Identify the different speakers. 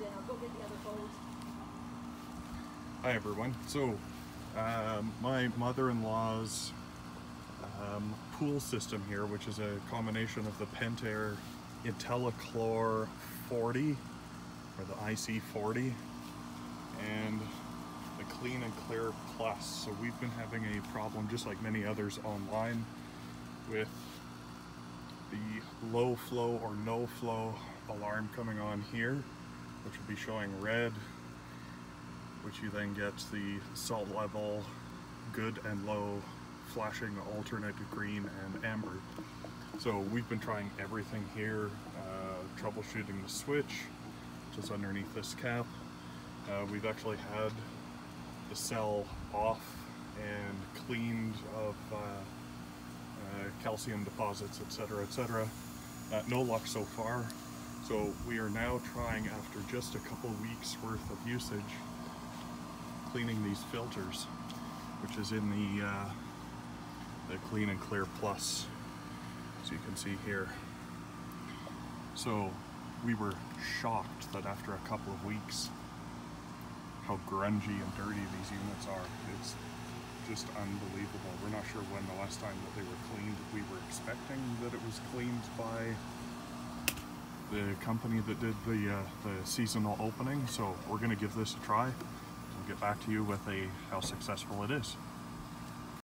Speaker 1: in. I'll go get the other hose.
Speaker 2: Hi everyone. So my mother-in-law's pool system here, which is a combination of the Pentair Intelliclor 40 or the IC40 and the Clean and Clear Plus. So we've been having a problem, just like many others online, with the low flow or no flow alarm coming on here, which will be showing red, which you then get the salt level, good and low, flashing alternate green and amber. So we've been trying everything here, troubleshooting the switch, which is underneath this cap. We've actually had the cell off and cleaned of calcium deposits, etc., etc. No luck so far. So we are now trying, after just a couple weeks worth of usage, cleaning these filters, which is in the Clean and Clear Plus, as you can see here. So we were shocked that after a couple of weeks, how grungy and dirty these units are. It's just unbelievable. We're not sure when the last time that they were cleaned. We were expecting that it was cleaned by the company that did the seasonal opening, so we're going to give this a try. We'll get back to you with how successful it is.